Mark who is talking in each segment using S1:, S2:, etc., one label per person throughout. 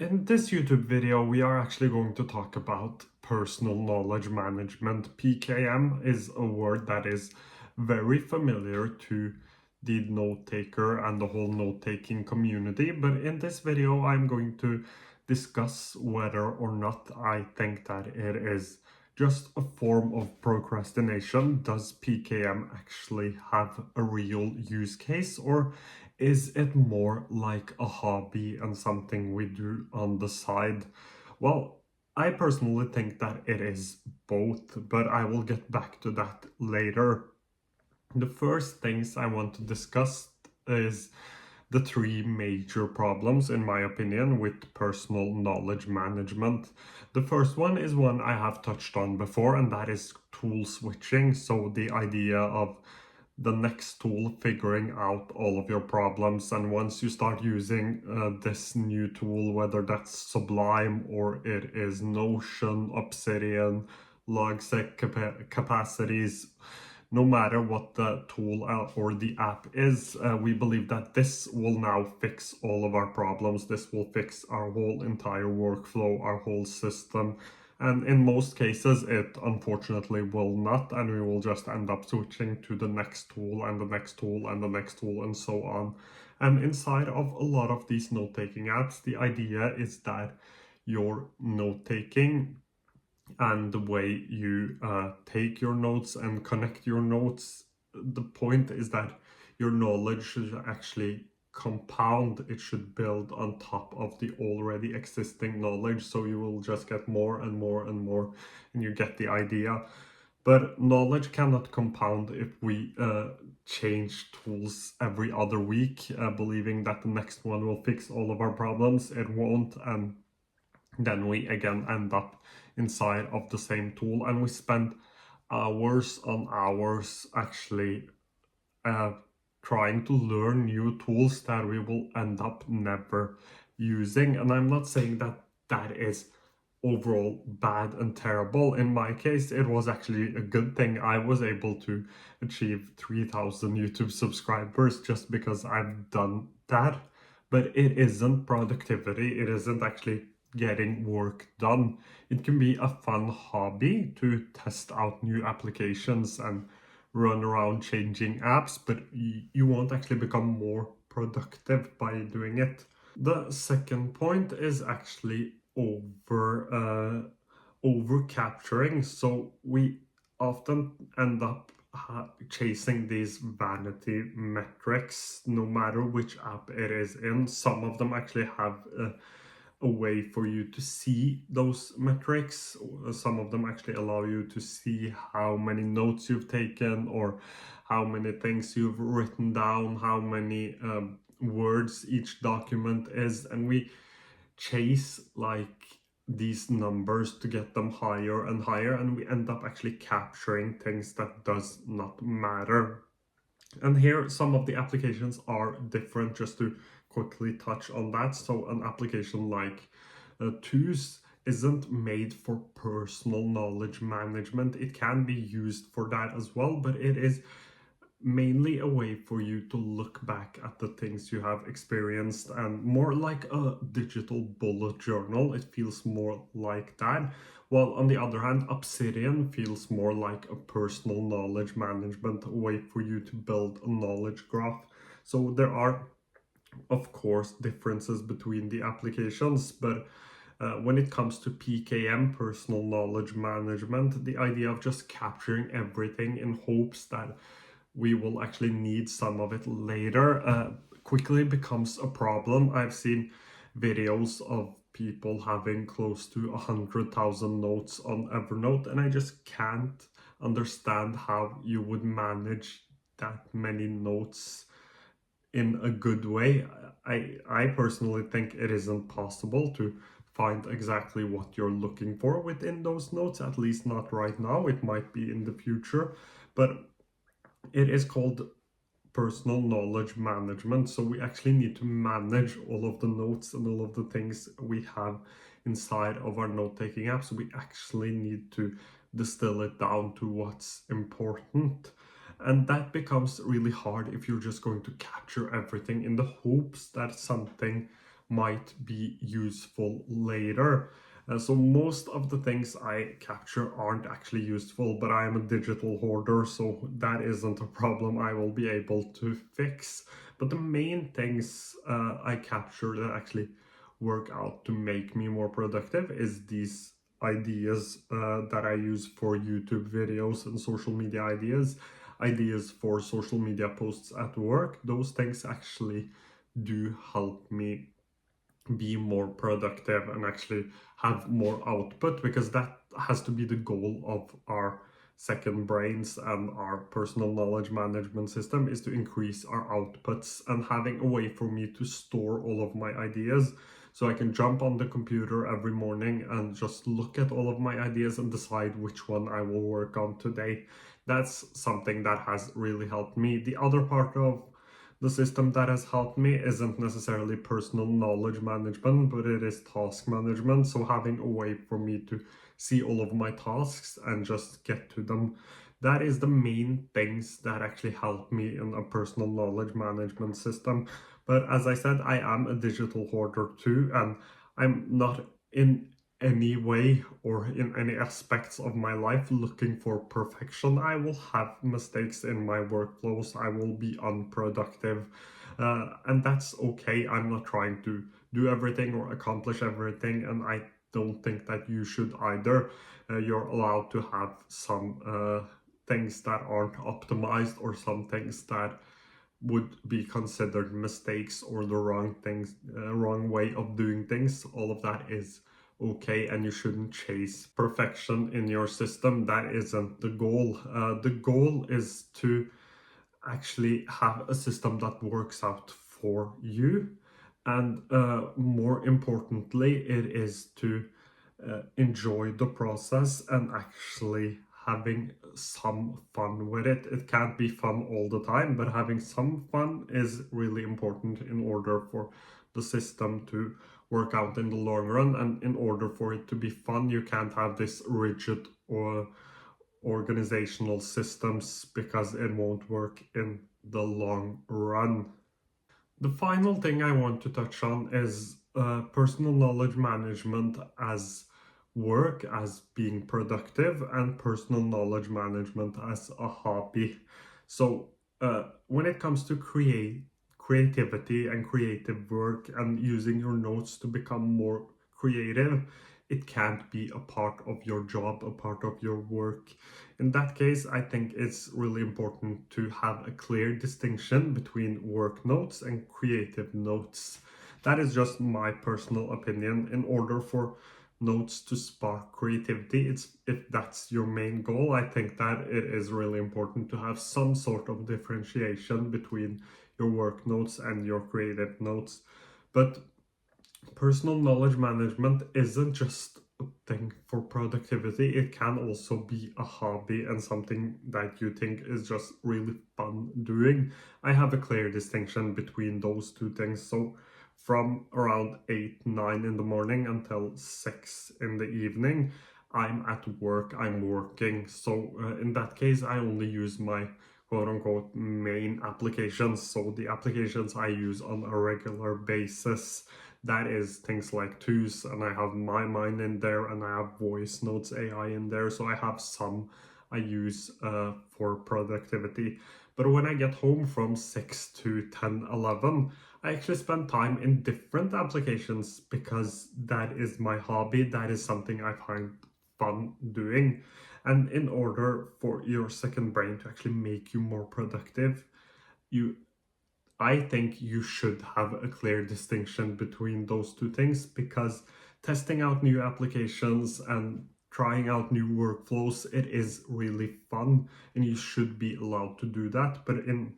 S1: In this YouTube video, we are actually going to talk about personal knowledge management. PKM is a word that is very familiar to the note taker and the whole note taking community. But in this video, I'm going to discuss whether or not I think that it is just a form of procrastination. Does PKM actually have a real use case, or is it more like a hobby and something we do on the side? Well, I personally think that it is both, but I will get back to that later. The first things I want to discuss is the three major problems, in my opinion, with personal knowledge management. The first one is one I have touched on before, and that is tool switching. So the idea of the next tool figuring out all of your problems, and once you start using this new tool, whether that's Sublime or it is Notion, Obsidian, Logsec capacities, no matter what the tool or the app is, we believe that this will now fix all of our problems. This will fix our whole entire workflow, our whole system. And in most cases, it unfortunately will not, and we will just end up switching to the next tool and the next tool and the next tool and so on. And inside of a lot of these note-taking apps, the idea is that your note-taking and the way you take your notes and connect your notes, the point is that your knowledge should actually compound. It should build on top of the already existing knowledge, so you will just get more and more and more, and you get the idea. But knowledge cannot compound if we change tools every other week, believing that the next one will fix all of our problems. It won't, and then we again end up inside of the same tool, and we spend hours on hours actually uh, trying to learn new tools that we will end up never using. And I'm not saying that that is overall bad and terrible. In my case, it was actually a good thing. I was able to achieve 3,000 YouTube subscribers just because I've done that. But it isn't productivity. It isn't actually getting work done. It can be a fun hobby to test out new applications and run around changing apps, but you won't actually become more productive by doing it. The second point is actually over capturing. So we often end up chasing these vanity metrics, no matter which app it is in. Some of them actually have a way for you to see those metrics. Some of them actually allow you to see how many notes you've taken, or how many things you've written down, how many words each document is, and we chase like these numbers to get them higher and higher, and we end up actually capturing things that does not matter. And here some of the applications are different, just to quickly touch on that. So an application like Tools isn't made for personal knowledge management. It can be used for that as well, but it is mainly a way for you to look back at the things you have experienced, and more like a digital bullet journal. It feels more like that. While on the other hand, Obsidian feels more like a personal knowledge management, a way for you to build a knowledge graph. So there are, of course, differences between the applications, but when it comes to PKM, personal knowledge management, the idea of just capturing everything in hopes that we will actually need some of it later quickly becomes a problem. I've seen videos of people having close to 100,000 notes on Evernote, and I just can't understand how you would manage that many notes in a good way. I personally think it isn't possible to find exactly what you're looking for within those notes, at least not right now. It might be in the future, but it is called personal knowledge management. So we actually need to manage all of the notes and all of the things we have inside of our note-taking app. So we actually need to distill it down to what's important. And that becomes really hard if you're just going to capture everything in the hopes that something might be useful later. So most of the things I capture aren't actually useful, but I am a digital hoarder, so that isn't a problem I will be able to fix. But the main things I capture that actually work out to make me more productive is these ideas that I use for YouTube videos and social media ideas for social media posts at work. Those things actually do help me be more productive and actually have more output, because that has to be the goal of our second brains and our personal knowledge management system, is to increase our outputs, and having a way for me to store all of my ideas so I can jump on the computer every morning and just look at all of my ideas and decide which one I will work on today. That's something that has really helped me. The other part of the system that has helped me isn't necessarily personal knowledge management, but it is task management. So having a way for me to see all of my tasks and just get to them. That is the main things that actually help me in a personal knowledge management system. But as I said, I am a digital hoarder too, and I'm not in any way or in any aspects of my life looking for perfection. I will have mistakes in my workflows, I will be unproductive, and that's okay. I'm not trying to do everything or accomplish everything, and I don't think that you should either. You're allowed to have some things that aren't optimized, or some things that would be considered mistakes or the wrong things, wrong way of doing things. All of that is okay, and you shouldn't chase perfection in your system. That isn't the goal. The goal is to actually have a system that works out for you, and more importantly, it is to enjoy the process and actually having some fun with it. It can't be fun all the time, but having some fun is really important in order for the system to work out in the long run. And in order for it to be fun, you can't have this rigid or organizational systems, because it won't work in the long run. The final thing I want to touch on is personal knowledge management as work, as being productive, and personal knowledge management as a hobby. So, when it comes to creativity and creative work and using your notes to become more creative, it can't be a part of your job, a part of your work. In that case, I think it's really important to have a clear distinction between work notes and creative notes. That is just my personal opinion. In order for notes to spark creativity, it's if that's your main goal, I think that it is really important to have some sort of differentiation between your work notes and your creative notes. But personal knowledge management isn't just a thing for productivity, it can also be a hobby and something that you think is just really fun doing. I have a clear distinction between those two things. So, from around 8, 9 in the morning until 6 in the evening, I'm at work, I'm working. So, in that case, I only use my quote unquote main applications. So, the applications I use on a regular basis, that is things like tools, and I have my mind in there, and I have voice notes AI in there. So I have some I use for productivity. But when I get home from 6 to 10, 11, I actually spend time in different applications, because that is my hobby, that is something I find fun doing. And in order for your second brain to actually make you more productive, you I think you should have a clear distinction between those two things, because testing out new applications and trying out new workflows, it is really fun, and you should be allowed to do that. But in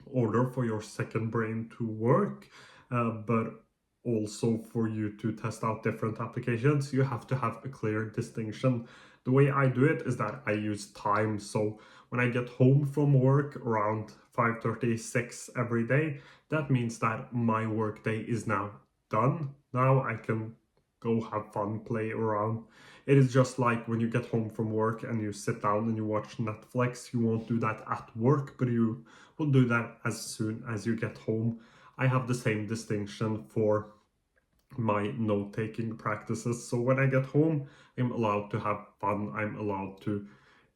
S1: order for your second brain to work, but also for you to test out different applications, you have to have a clear distinction. The way I do it is that I use time. So when I get home from work around 5:36 every day, that means that my workday is now done. Now I can go have fun, play around. It is just like when you get home from work and you sit down and you watch Netflix. You won't do that at work, but you will do that as soon as you get home. I have the same distinction for my note-taking practices. So when I get home, I'm allowed to have fun. I'm allowed to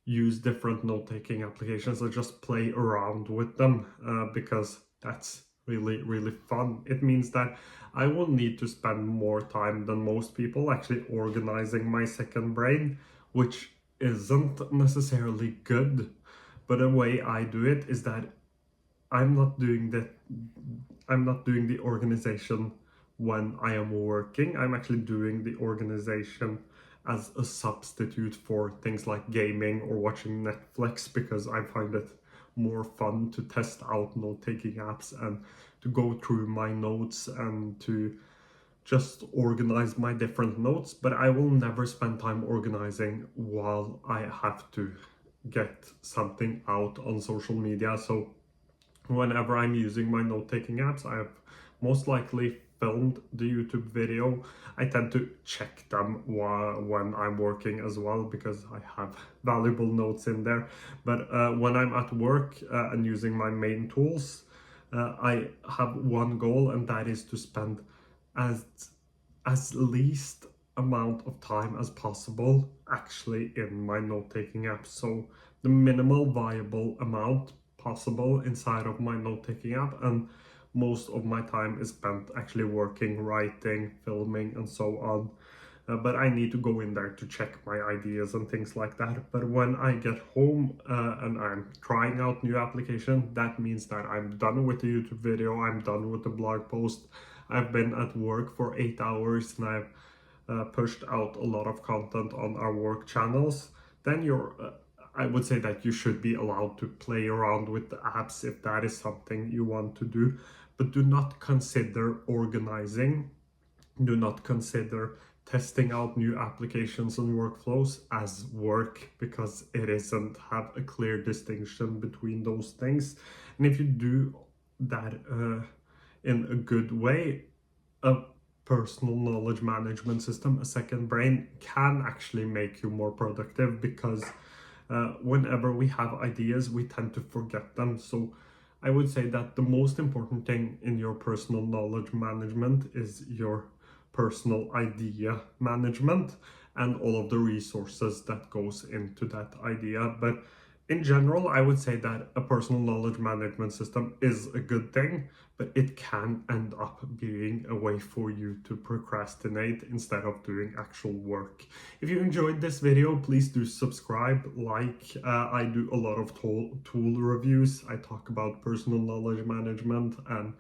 S1: use different note-taking applications and just play around with them because that's really fun. It means that I will need to spend more time than most people actually organizing my second brain, which isn't necessarily good. But the way I do it is that I'm not doing that I'm not doing the organization when I am working. I'm actually doing the organization as a substitute for things like gaming or watching Netflix, because I find it more fun to test out note-taking apps and to go through my notes and to just organize my different notes. But I will never spend time organizing while I have to get something out on social media. So whenever I'm using my note-taking apps, I have most likely filmed the YouTube video. I tend to check them when I'm working as well, because I have valuable notes in there. But when I'm at work and using my main tools, I have one goal, and that is to spend as least amount of time as possible actually in my note-taking app. So the minimal viable amount possible inside of my note-taking app, and most of my time is spent actually working, writing, filming, and so on. But I need to go in there to check my ideas and things like that. But when I get home and I'm trying out new application, that means that I'm done with the YouTube video, I'm done with the blog post. I've been at work for 8 hours and I've pushed out a lot of content on our work channels. Then I would say that you should be allowed to play around with the apps if that is something you want to do. But do not consider organizing, do not consider testing out new applications and workflows as work, because it isn't have a clear distinction between those things. And if you do that in a good way, a personal knowledge management system, a second brain, can actually make you more productive, because whenever we have ideas, we tend to forget them. So I would say that the most important thing in your personal knowledge management is your personal idea management and all of the resources that goes into that idea. But in general, I would say that a personal knowledge management system is a good thing, but it can end up being a way for you to procrastinate instead of doing actual work. If you enjoyed this video, please do subscribe, like. I do a lot of tool reviews. I talk about personal knowledge management and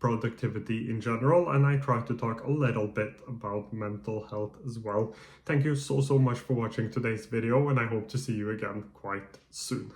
S1: productivity in general, and I try to talk a little bit about mental health as well. Thank you so much for watching today's video, and I hope to see you again quite soon.